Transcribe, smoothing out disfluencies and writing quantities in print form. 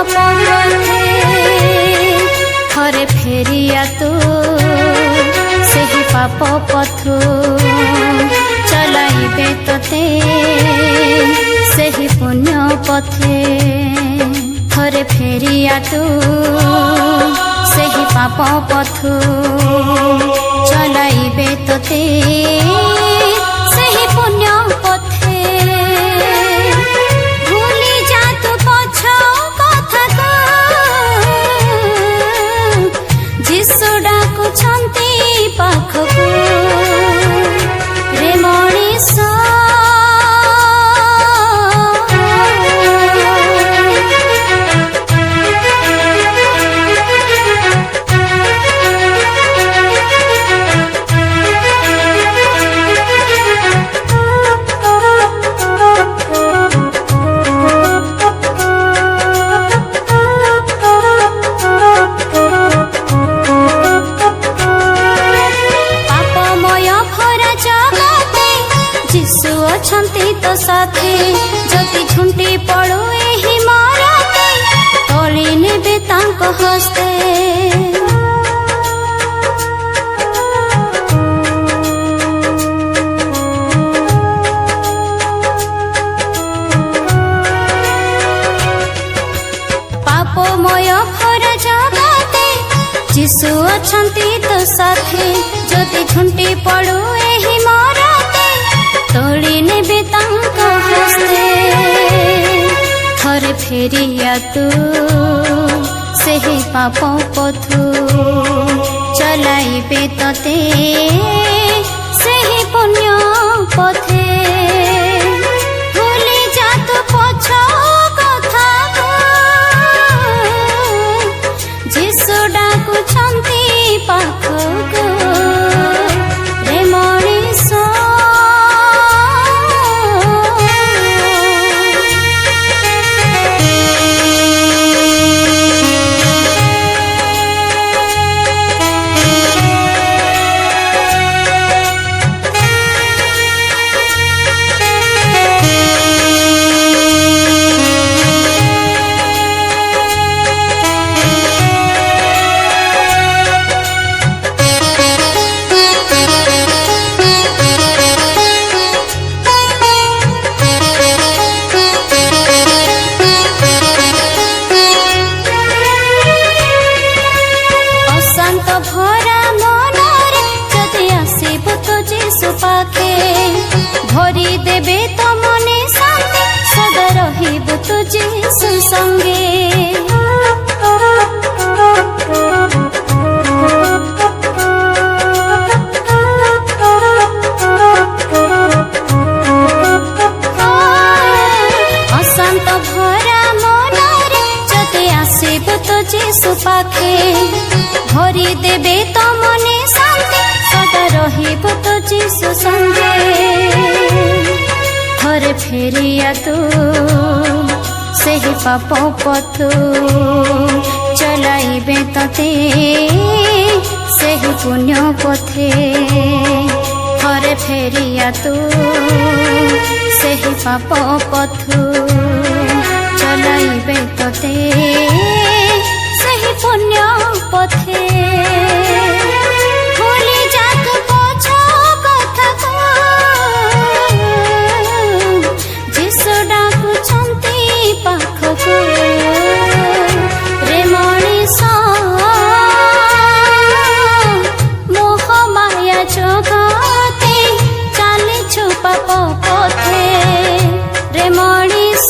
पाप पथे थरे फेरिया तू सही पाप पथु चलाइबे तोते सही पुण्य पथे थरे फेरिया तू सही पाप पथु चलाइबे तोते सही पुण्य पथे भूली जा तू पछ कथा जीशु डाकुछंती पाखकू रे मनीष छंती तो साथी जति झुंटी पड़ो एही मारते तोली नेबे तांको हस्ते पापमय भरा जगते जीशु अछंती तो साथी जति झुंटी पड़ो एही मारते तोली नेबे तांको हस्ते थरे फेरिया तू सही पाप पथु चलाइबे तोते सही पुण्य पथे भूली जा तू पछ कथा जीशु डाकुछंती पाखकू रे मनीष भरी देबे तो मने शांति सदा रहिबु तू जीशु संगे अशांत भरा मनरे जदि आसिबु तू जीशु पाखे भरी देबे तो मने शांति सदा रहिबु तू जीशु संगे थरे फेरिया तू सही पाप पथु चलाइबे तोते सही पुण्य पथे थरे फेरिया तू सही पाप पथु चलाइबे तोते सही पुण्य पथे भूली जा तू पछ कथा जीशु डाकुछंती पाखकू रे मनीष मोह माया जगते चालिछु पाप पथे रे मनीष